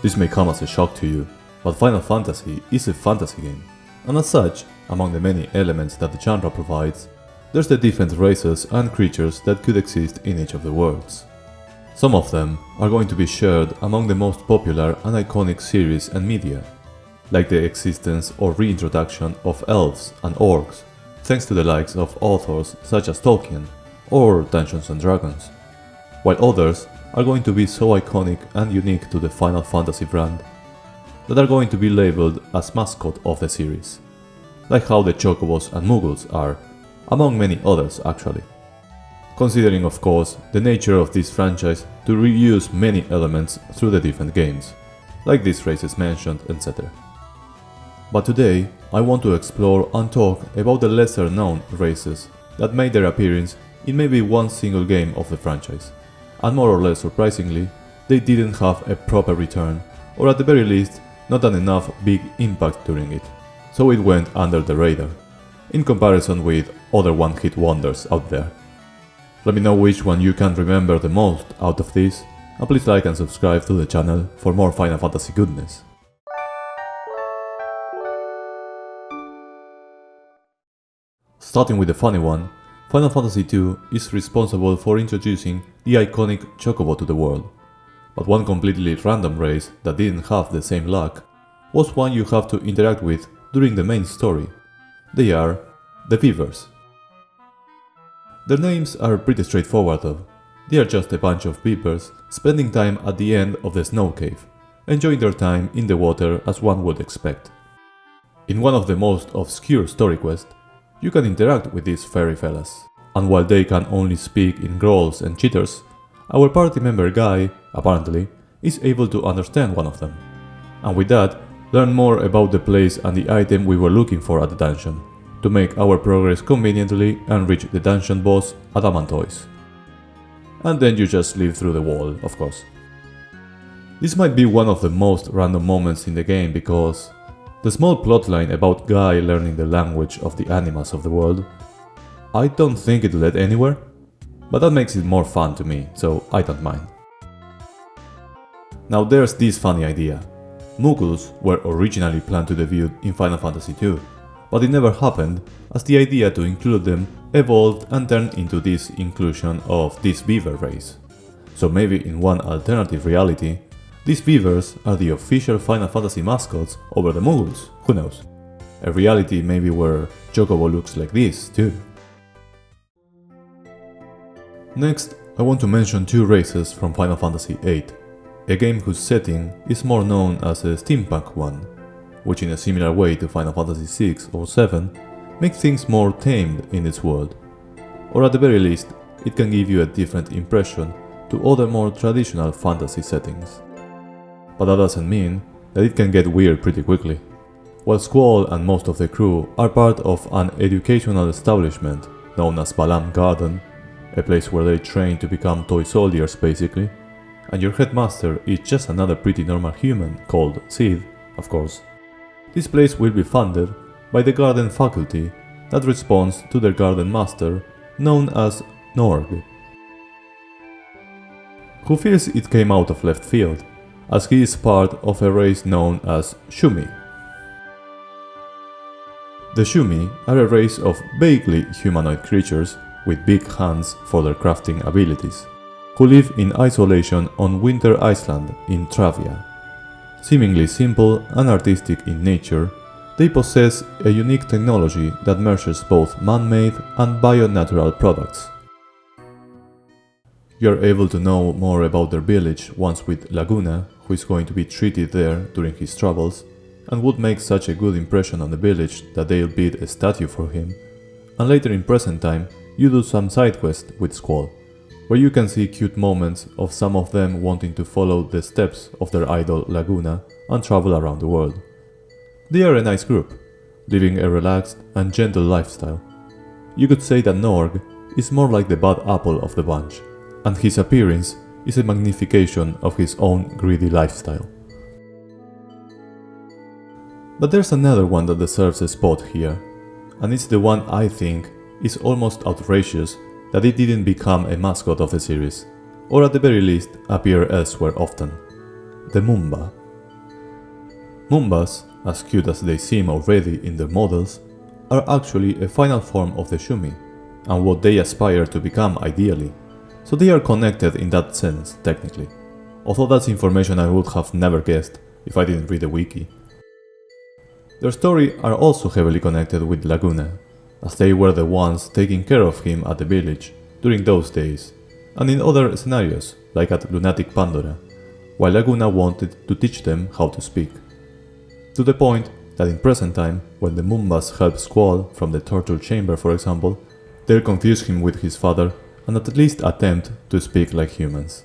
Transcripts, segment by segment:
This may come as a shock to you, but Final Fantasy is a fantasy game, and as such, among the many elements that the genre provides, there's the different races and creatures that could exist in each of the worlds. Some of them are going to be shared among the most popular and iconic series and media, like the existence or reintroduction of elves and orcs, thanks to the likes of authors such as Tolkien or Dungeons & Dragons, while others are going to be so iconic and unique to the Final Fantasy brand that are going to be labeled as mascot of the series, like how the Chocobos and Moogles are, among many others actually. Considering of course the nature of this franchise to reuse many elements through the different games, like these races mentioned, etc. But today I want to explore and talk about the lesser known races that made their appearance in maybe one single game of the franchise, and more or less surprisingly, they didn't have a proper return, or at the very least not an enough big impact during it, so it went under the radar, in comparison with other one-hit wonders out there. Let me know which one you can remember the most out of this, and please like and subscribe to the channel for more Final Fantasy goodness. Starting with the funny one, Final Fantasy II is responsible for introducing the iconic Chocobo to the world, but one completely random race that didn't have the same luck was one you have to interact with during the main story. They are the Beavers. Their names are pretty straightforward though. They are just a bunch of beavers spending time at the end of the snow cave, enjoying their time in the water as one would expect. In one of the most obscure story quests, you can interact with these fairy fellas, and while they can only speak in growls and chitters, our party member Guy, apparently, is able to understand one of them, and with that, learn more about the place and the item we were looking for at the dungeon, to make our progress conveniently and reach the dungeon boss Adamantoise. And then you just slip through the wall, of course. This might be one of the most random moments in the game because the small plotline about Guy learning the language of the animals of the world, I don't think it led anywhere, but that makes it more fun to me, so I don't mind. Now there's this funny idea. Moogles were originally planned to debut in Final Fantasy II, but it never happened as the idea to include them evolved and turned into this inclusion of this beaver race. So maybe in one alternative reality, these beavers are the official Final Fantasy mascots over the Moogles, who knows? A reality maybe where Chocobo looks like this too. Next, I want to mention two races from Final Fantasy VIII, a game whose setting is more known as a steampunk one, which in a similar way to Final Fantasy VI or VII, makes things more tamed in its world. Or at the very least, it can give you a different impression to other more traditional fantasy settings. But that doesn't mean that it can get weird pretty quickly. While Squall and most of the crew are part of an educational establishment known as Balam Garden, a place where they train to become toy soldiers basically, and your headmaster is just another pretty normal human called Sid, of course. This place will be funded by the garden faculty that responds to their garden master, known as Norg, who feels it came out of left field, as he is part of a race known as SHUMI. The SHUMI are a race of vaguely humanoid creatures with big hands for their crafting abilities, who live in isolation on Winter Island in Travia. Seemingly simple and artistic in nature, they possess a unique technology that merges both man-made and bio-natural products. You are able to know more about their village once with Laguna, who is going to be treated there during his travels, and would make such a good impression on the village that they'll build a statue for him, and later in present time you do some side quests with Squall, where you can see cute moments of some of them wanting to follow the steps of their idol Laguna and travel around the world. They are a nice group, living a relaxed and gentle lifestyle. You could say that Norg is more like the bad apple of the bunch, and his appearance is a magnification of his own greedy lifestyle. But there's another one that deserves a spot here, and it's the one I think is almost outrageous that it didn't become a mascot of the series, or at the very least appear elsewhere often: the Moomba. MOOMBAS, as cute as they seem already in their models, are actually a final form of the SHUMI, and what they aspire to become ideally, so they are connected in that sense technically, although that's information I would have never guessed if I didn't read the wiki. Their story are also heavily connected with Laguna, as they were the ones taking care of him at the village during those days, and in other scenarios, like at Lunatic Pandora, while Laguna wanted to teach them how to speak. To the point that in present time, when the MOOMBAS help Squall from the torture chamber for example, they'll confuse him with his father and at least attempt to speak like humans.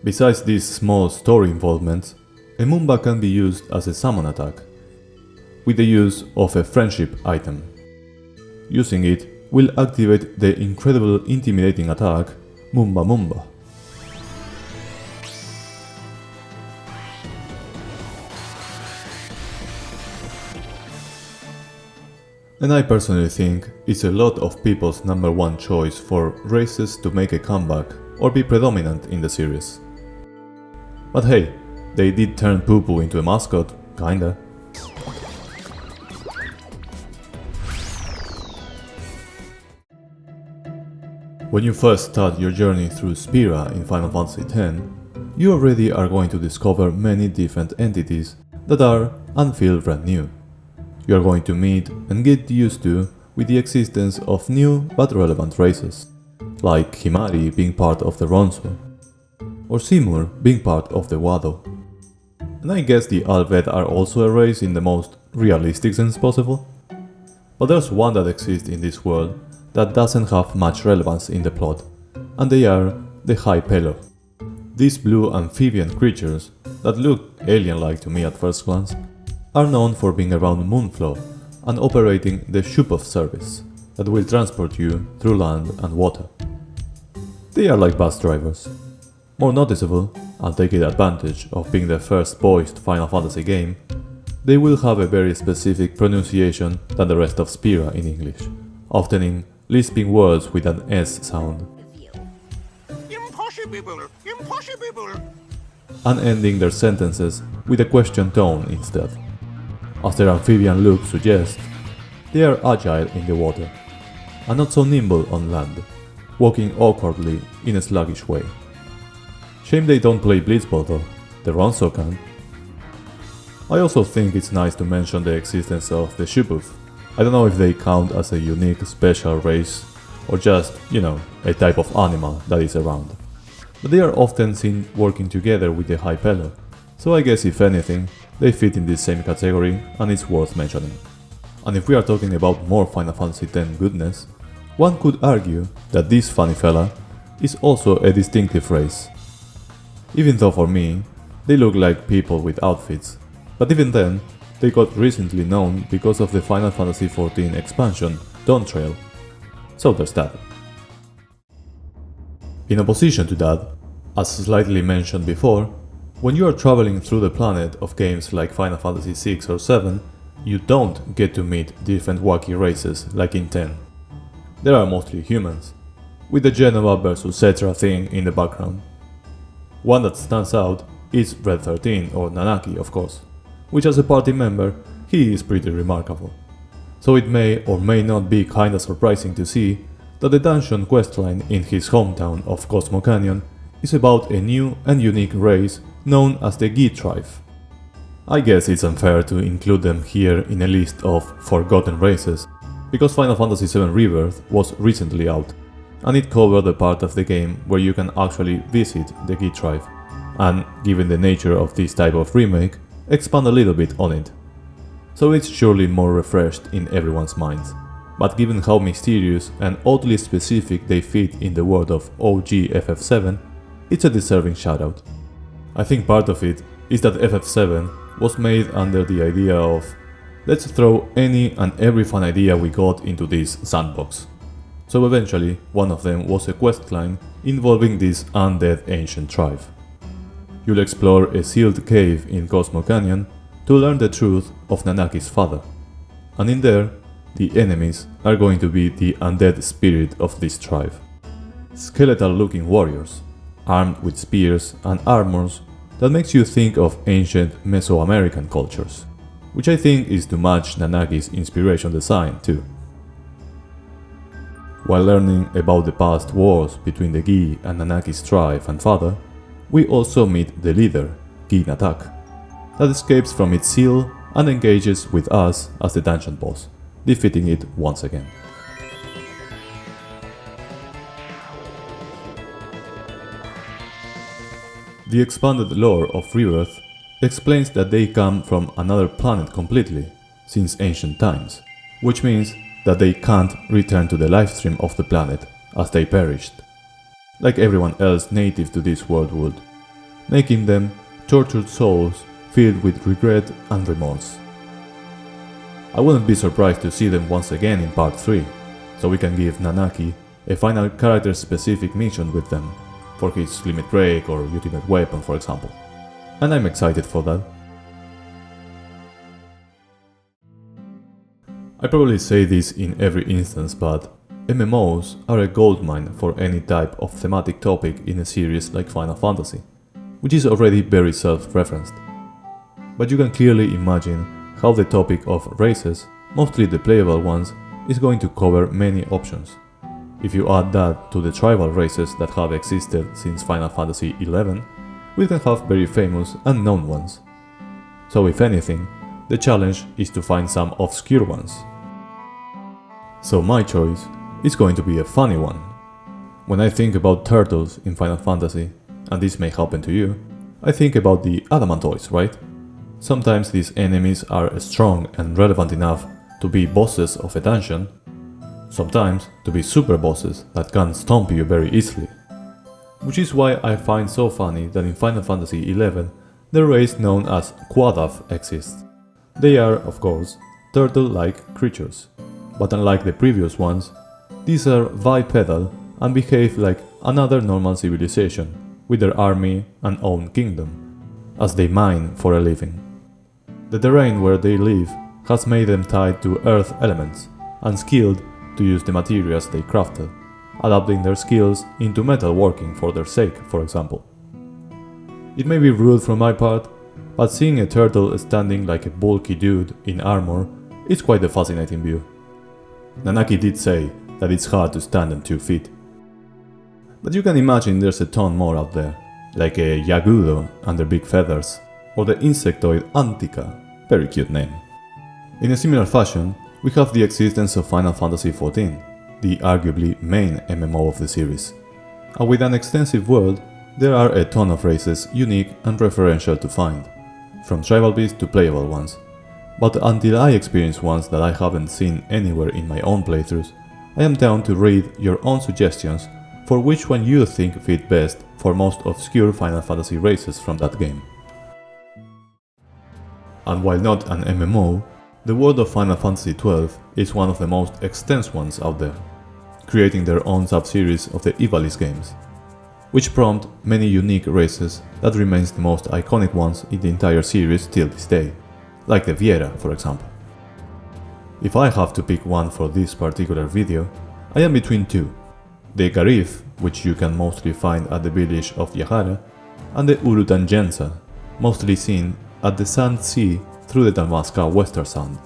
Besides these small story involvements, a Moomba can be used as a summon attack, with the use of a friendship item. Using it will activate the incredible intimidating attack Moomba Moomba. And I personally think it's a lot of people's number one choice for races to make a comeback or be predominant in the series. But hey, they did turn Poo Poo into a mascot, kinda. When you first start your journey through Spira in Final Fantasy X, you already are going to discover many different entities that are and feel brand new. You are going to meet and get used to with the existence of new but relevant races, like Himari being part of the Ronso, or Seymour being part of the Wado. And I guess the Alved are also a race in the most realistic sense possible. But there's one that exists in this world that doesn't have much relevance in the plot, and they are the HYPELLO. These blue amphibian creatures, that look alien-like to me at first glance, are known for being around Moonflow and operating the ship-off service that will transport you through land and water. They are like bus drivers. More noticeable, and taking advantage of being the first voiced Final Fantasy game, they will have a very specific pronunciation than the rest of Spira in English, often in lisping words with an S sound. Impossible! Impossible! And ending their sentences with a question tone instead. As their amphibian look suggests, they are agile in the water, and not so nimble on land, walking awkwardly in a sluggish way. Shame they don't play Blitzball though, the Ronso can. I also think it's nice to mention the existence of the Shubuf. I don't know if they count as a unique special race, or just, a type of animal that is around. But they are often seen working together with the HYPELLO, so I guess if anything, they fit in this same category and it's worth mentioning. And if we are talking about more Final Fantasy X goodness, one could argue that this funny fella is also a distinctive race. Even though for me, they look like people with outfits, but even then, they got recently known because of the Final Fantasy XIV expansion, Dawn Trail. So there's that. In opposition to that, as slightly mentioned before, when you are traveling through the planet of games like Final Fantasy VI or VII, you don't get to meet different wacky races like in 10. There are mostly humans, with the Genova vs Cetra thing in the background. One that stands out is Red 13 or Nanaki of course, which as a party member, he is pretty remarkable. So it may or may not be kinda surprising to see that the dungeon questline in his hometown of Cosmo Canyon is about a new and unique race known as the Gi tribe. I guess it's unfair to include them here in a list of forgotten races, because Final Fantasy VII Rebirth was recently out, and it covered the part of the game where you can actually visit the Gi tribe, and given the nature of this type of remake, expand a little bit on it. So it's surely more refreshed in everyone's minds, but given how mysterious and oddly specific they fit in the world of OG FF7, it's a deserving shoutout. I think part of it is that FF7 was made under the idea of let's throw any and every fun idea we got into this sandbox. So eventually one of them was a questline involving this undead ancient tribe. You'll explore a sealed cave in Cosmo Canyon to learn the truth of Nanaki's father, and in there, the enemies are going to be the undead spirit of this tribe. Skeletal looking warriors, armed with spears and armors that makes you think of ancient Mesoamerican cultures, which I think is to match Nanaki's inspiration design too. While learning about the past wars between the Gi and Nanaki's tribe and father, we also meet the leader, Gi Natak, that escapes from its seal and engages with us as the dungeon boss, defeating it once again. The expanded lore of Rebirth explains that they come from another planet completely, since ancient times, which means that they can't return to the lifestream of the planet as they perished, like everyone else native to this world would, making them tortured souls filled with regret and remorse. I wouldn't be surprised to see them once again in part 3, so we can give Nanaki a final character-specific mission with them, for his limit break or ultimate weapon for example. And I'm excited for that. I probably say this in every instance, but MMOs are a goldmine for any type of thematic topic in a series like Final Fantasy, which is already very self-referenced. But you can clearly imagine how the topic of races, mostly the playable ones, is going to cover many options. If you add that to the tribal races that have existed since Final Fantasy XI, we can have very famous and known ones. So if anything, the challenge is to find some obscure ones. So my choice is going to be a funny one. When I think about turtles in Final Fantasy, and this may happen to you, I think about the Adamantoids, right? Sometimes these enemies are strong and relevant enough to be bosses of a dungeon, sometimes to be super bosses that can stomp you very easily. Which is why I find so funny that in Final Fantasy XI, the race known as QUADAV exists. They are, of course, turtle-like creatures, but unlike the previous ones, these are bipedal and behave like another normal civilization, with their army and own kingdom, as they mine for a living. The terrain where they live has made them tied to earth elements and skilled to use the materials they crafted, adapting their skills into metalworking for their sake, for example. It may be rude from my part, but seeing a turtle standing like a bulky dude in armor is quite a fascinating view. Nanaki did say that it's hard to stand on 2 feet. But you can imagine there's a ton more out there, like a Yagudo under big feathers, or the insectoid Antica, very cute name. In a similar fashion, we have the existence of Final Fantasy XIV, the arguably main MMO of the series. And with an extensive world, there are a ton of races unique and referential to find, from tribal beasts to playable ones. But until I experience ones that I haven't seen anywhere in my own playthroughs, I am down to read your own suggestions for which one you think fit best for most obscure Final Fantasy races from that game. And while not an MMO, the world of Final Fantasy XII is one of the most extensive ones out there, creating their own sub-series of the Ivalice games, which prompt many unique races that remains the most iconic ones in the entire series till this day, like the Viera for example. If I have to pick one for this particular video, I am between two, the Garif, which you can mostly find at the village of Yahara, and the URUTAN YENSA, mostly seen at the Sand Sea through the Dalmasca Western Sand.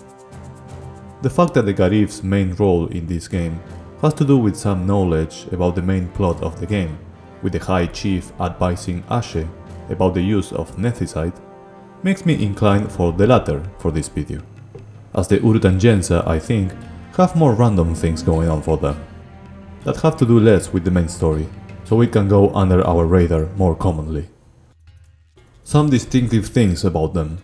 The fact that the Garif's main role in this game has to do with some knowledge about the main plot of the game, with the High Chief advising Ashe about the use of Nethicite, makes me inclined for the latter for this video, as the URUTAN YENSA, I think, have more random things going on for them, that have to do less with the main story, so it can go under our radar more commonly. Some distinctive things about them.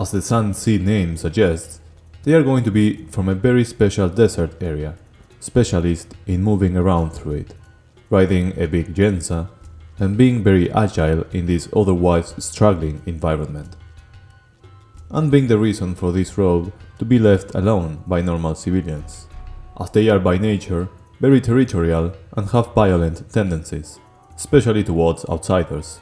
As the Sand Sea name suggests, they are going to be from a very special desert area, specialist in moving around through it, riding a big Yensa, and being very agile in this otherwise struggling environment. And being the reason for this road to be left alone by normal civilians, as they are by nature very territorial and have violent tendencies, especially towards outsiders.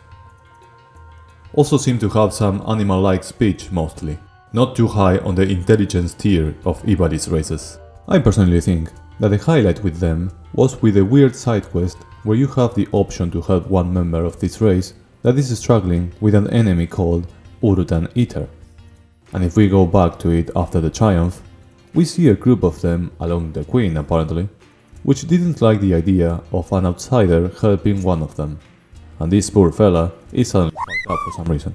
Also seem to have some animal-like speech mostly, not too high on the intelligence tier of Ivalice races. I personally think that the highlight with them was with a weird side quest where you have the option to help one member of this race that is struggling with an enemy called URUTAN Eater. And if we go back to it after the triumph, we see a group of them, along the Queen apparently, which didn't like the idea of an outsider helping one of them. And this poor fella is suddenly fucked up for some reason.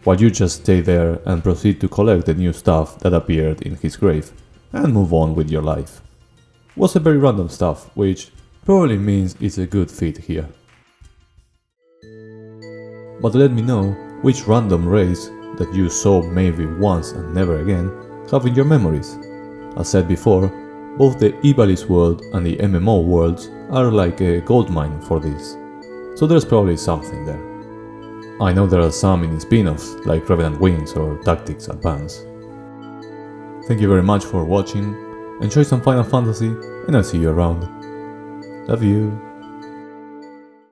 While you just stay there and proceed to collect the new stuff that appeared in his grave, and move on with your life. Was a very random stuff, which probably means it's a good fit here. But let me know which random race that you saw maybe once and never again have in your memories. As said before, both the Ivalice world and the MMO worlds are like a goldmine for this, so there's probably something there. I know there are some in spin-offs like Revenant Wings or Tactics Advance. Thank you very much for watching, enjoy some Final Fantasy, and I'll see you around. Love you.